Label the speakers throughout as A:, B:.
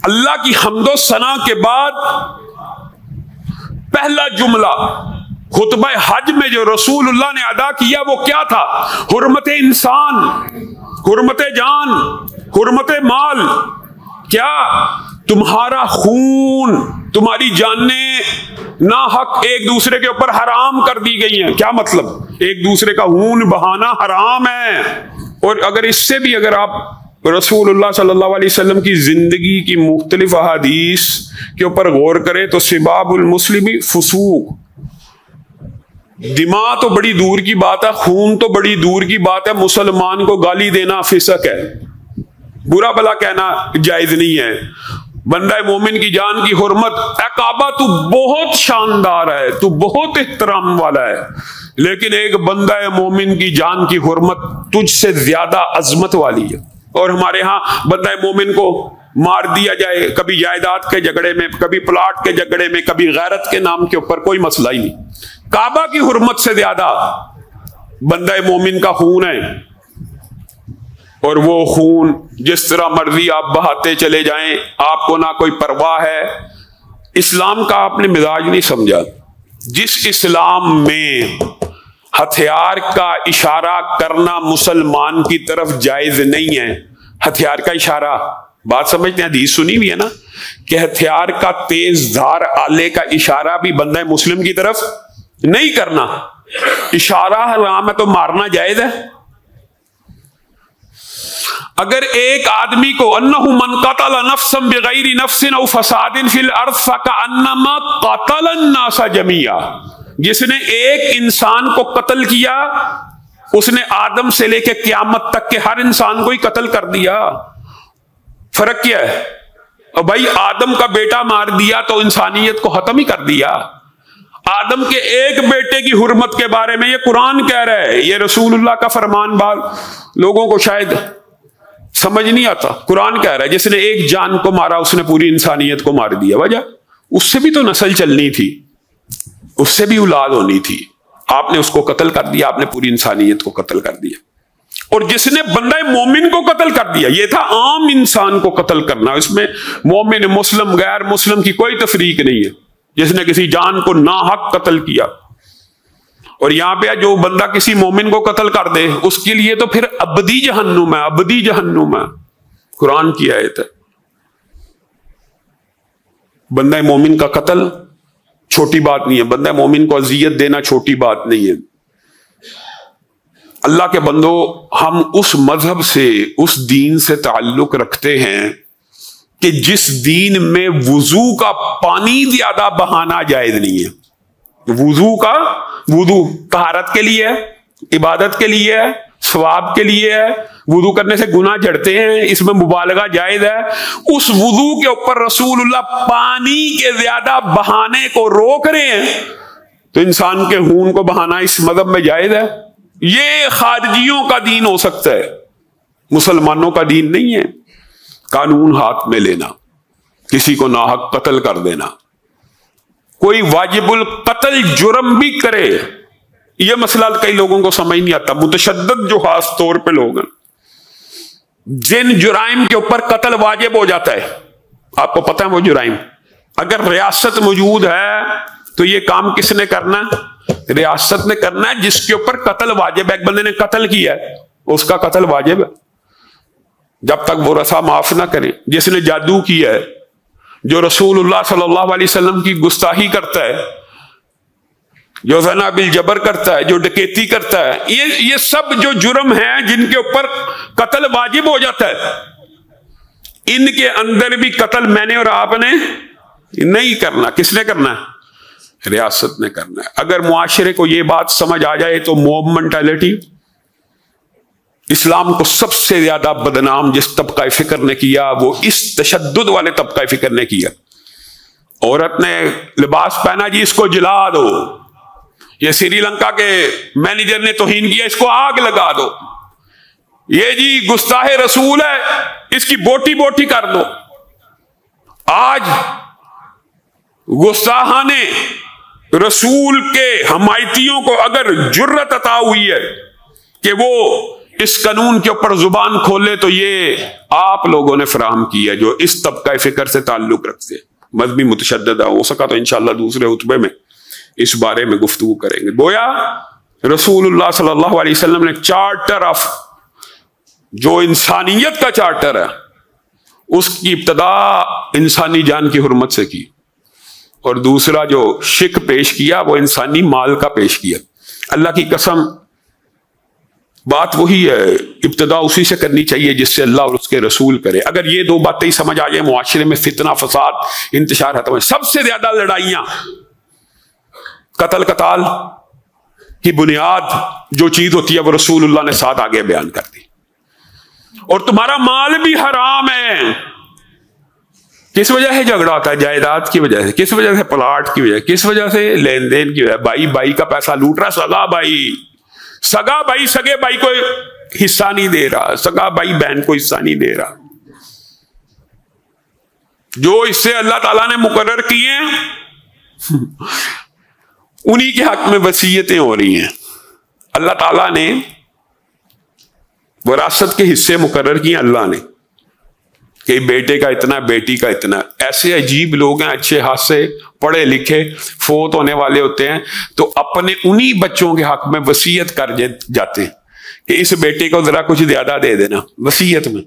A: اللہ کی حمد و ثنا کے بعد پہلا جملہ خطبہ حج میں جو رسول اللہ نے ادا کیا وہ کیا تھا؟ حرمت انسان، حرمت جان، حرمت مال. کیا؟ تمہارا خون، تمہاری جانیں ناحق ایک دوسرے کے اوپر حرام کر دی گئی ہیں. کیا مطلب؟ ایک دوسرے کا خون بہانا حرام ہے. اور اگر اس سے بھی اگر آپ رسول اللہ صلی اللہ علیہ وسلم کی زندگی کی مختلف احادیث کے اوپر غور کریں تو سباب المسلم فسوق، دماغ تو بڑی دور کی بات ہے، خون تو بڑی دور کی بات ہے، مسلمان کو گالی دینا فسق ہے، برا بھلا کہنا جائز نہیں ہے. بندہ مومن کی جان کی حرمت، اے کعبہ تو بہت شاندار ہے، تو بہت احترام والا ہے، لیکن ایک بندہ مومن کی جان کی حرمت تجھ سے زیادہ عظمت والی ہے. اور ہمارے ہاں بندہ مومن کو مار دیا جائے، کبھی جائیداد کے جھگڑے میں، کبھی پلاٹ کے جھگڑے میں، کبھی غیرت کے نام کے اوپر، کوئی مسئلہ ہی نہیں. کعبہ کی حرمت سے زیادہ بندہ مومن کا خون ہے. اور وہ خون جس طرح مرضی آپ بہاتے چلے جائیں، آپ کو نہ کوئی پرواہ ہے. اسلام کا آپ نے مزاج نہیں سمجھا. جس اسلام میں ہتھیار کا اشارہ کرنا مسلمان کی طرف جائز نہیں ہے، ہتھیار کا اشارہ، بات سمجھتے ہیں؟ حدیث سنی ہوئی ہے نا کہ ہتھیار کا تیز دھار آلے کا اشارہ بھی بندہ مسلم کی طرف نہیں کرنا. اشارہ حرام ہے تو مارنا جائز ہے. اگر ایک آدمی کو انہ من قتل نفسا بغیر نفس او فساد فی الارض فکأنما قتل الناس جميعا، جس نے ایک انسان کو قتل کیا اس نے آدم سے لے کے قیامت تک کے ہر انسان کو ہی قتل کر دیا. فرق کیا ہے؟ اور بھائی آدم کا بیٹا مار دیا تو انسانیت کو ختم ہی کر دیا. آدم کے ایک بیٹے کی حرمت کے بارے میں یہ قرآن کہہ رہا ہے، یہ رسول اللہ کا فرمان. بعض لوگوں کو شاید سمجھ نہیں آتا. قرآن کہہ رہا ہے جس نے ایک جان کو مارا اس نے پوری انسانیت کو مار دیا. وجہ اس سے بھی تو نسل چلنی تھی، اس سے بھی اولاد ہونی تھی. آپ نے اس کو قتل کر دیا، آپ نے پوری انسانیت کو قتل کر دیا. اور جس نے بندہ مومن کو قتل کر دیا، یہ تھا عام انسان کو قتل کرنا، اس میں مومن مسلم غیر مسلم کی کوئی تفریق نہیں ہے. جس نے کسی جان کو ناحق قتل کیا. اور یہاں پہ جو بندہ کسی مومن کو قتل کر دے اس کے لیے تو پھر ابدی جہنم ہے، ابدی جہنم ہے. قرآن کی آیت ہے. بندہ مومن کا قتل چھوٹی بات نہیں ہے، بندہ مومن کو اذیت دینا چھوٹی بات نہیں ہے. اللہ کے بندو، ہم اس مذہب سے، اس دین سے تعلق رکھتے ہیں کہ جس دین میں وضو کا پانی زیادہ بہانا جائز نہیں ہے. وضو کا، وضو طہارت کے لیے ہے، عبادت کے لیے ہے، ثواب کے لیے ہے. وضو کرنے سے گناہ جھڑتے ہیں، اس میں مبالغہ جائز ہے. اس وضو کے اوپر رسول اللہ پانی کے زیادہ بہانے کو روک رہے ہیں تو انسان کے خون کو بہانا اس مذہب میں جائز ہے. یہ خارجیوں کا دین ہو سکتا ہے، مسلمانوں کا دین نہیں ہے. قانون ہاتھ میں لینا، کسی کو ناحق قتل کر دینا، کوئی واجب القتل جرم بھی کرے، یہ مسئلہ کئی لوگوں کو سمجھ نہیں آتا. متشدد جو خاص طور پہ لوگ ہیں، جن جرائم کے اوپر قتل واجب ہو جاتا ہے، آپ کو پتہ ہے وہ جرائم، اگر ریاست موجود ہے تو یہ کام کس نے کرنا ہے؟ ریاست نے کرنا ہے. جس کے اوپر قتل واجب ہے، ایک بندے نے قتل کیا ہے اس کا قتل واجب ہے جب تک وہ رسا معاف نہ کرے. جس نے جادو کیا ہے، جو رسول اللہ صلی اللہ علیہ وسلم کی گستاخی کرتا ہے، جو زنا بالجبر کرتا ہے، جو ڈکیتی کرتا ہے، یہ سب جو جرم ہیں جن کے اوپر قتل واجب ہو جاتا ہے، ان کے اندر بھی قتل میں نے اور آپ نے نہیں کرنا. کس نے کرنا ہے؟ ریاست نے کرنا ہے. اگر معاشرے کو یہ بات سمجھ آ جائے تو موب مینٹالٹی، اسلام کو سب سے زیادہ بدنام جس طبقہ فکر نے کیا وہ اس تشدد والے طبقہ فکر نے کیا. عورت نے لباس پہنا، جی اس کو جلا دو. یہ سری لنکا کے مینیجر نے توہین کیا، اس کو آگ لگا دو. یہ جی گستاخ رسول ہے، اس کی بوٹی بوٹی کر دو. آج گستاخان رسول کے حمایتیوں کو اگر جرت عطا ہوئی ہے کہ وہ اس قانون کے اوپر زبان کھولے تو یہ آپ لوگوں نے فراہم کیا جو اس طبقہ فکر سے تعلق رکھتے ہیں، مذہبی متشددہ. ہو سکا تو انشاءاللہ دوسرے خطبے میں اس بارے میں گفتگو کریں گے. گویا رسول اللہ صلی اللہ علیہ وسلم نے چارٹر آف جو انسانیت کا چارٹر ہے اس کی ابتدا انسانی جان کی حرمت سے کی، اور دوسرا جو شک پیش کیا وہ انسانی مال کا پیش کیا. اللہ کی قسم بات وہی ہے، ابتدا اسی سے کرنی چاہیے جس سے اللہ اور اس کے رسول کرے. اگر یہ دو باتیں سمجھ آ جائیں معاشرے میں فتنہ فساد انتشار ختم ہے. سب سے زیادہ لڑائیاں قتل قتال کی بنیاد جو چیز ہوتی ہے وہ رسول اللہ نے ساتھ آگے بیان کر دی. اور تمہارا مال بھی حرام ہے. کس وجہ سے جھگڑا ہوتا ہے؟ جائیداد کی وجہ سے. کس وجہ سے؟ پلاٹ کی وجہ سے. کس وجہ سے؟ لین دین کی وجہ. بھائی بھائی کا پیسہ لوٹ رہا. سگا بھائی سگے بھائی کو حصہ نہیں دے رہا. سگا بھائی بہن کو حصہ نہیں دے رہا. جو اس سے اللہ تعالیٰ نے مقرر کیے ہیں انہی کے حق میں وصیتیں ہو رہی ہیں. اللہ تعالیٰ نے وراثت کے حصے مقرر کیے اللہ نے کہ بیٹے کا اتنا، بیٹی کا اتنا. ایسے عجیب لوگ ہیں اچھے خاصے پڑھے لکھے فوت ہونے والے ہوتے ہیں تو اپنے انہی بچوں کے حق میں وصیت کر جاتے ہیں کہ اس بیٹے کو ذرا کچھ زیادہ دے دینا وصیت میں.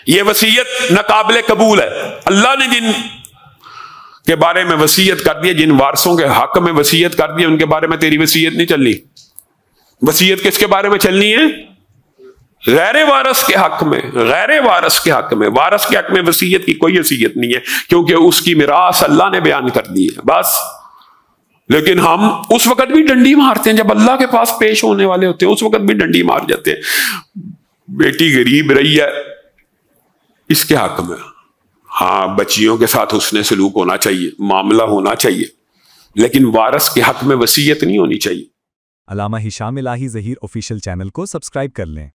A: یہ وصیت ناقابل قبول ہے. اللہ نے جن کے بارے میں وصیت کر دی، جن وارثوں کے حق میں وصیت کر دی، ان کے بارے میں تیری وصیت نہیں چلنی. وصیت کس کے بارے میں چلنی ہے؟ غیر وارث کے حق میں. غیر وارث کے حق میں. وارث کے حق میں وصیت کی کوئی حیثیت نہیں ہے کیونکہ اس کی میراث اللہ نے بیان کر دی ہے بس. لیکن ہم اس وقت بھی ڈنڈی مارتے ہیں جب اللہ کے پاس پیش ہونے والے ہوتے ہیں، اس وقت بھی ڈنڈی مار جاتے ہیں. بیٹی غریب رہی ہے اس کے حق میں، ہاں بچیوں کے ساتھ حسن سلوک ہونا چاہیے، معاملہ ہونا چاہیے، لیکن وارث کے حق میں وصیت نہیں ہونی چاہیے.
B: علامہ ہشام الہی ظہیر آفیشیل چینل کو سبسکرائب کر لیں.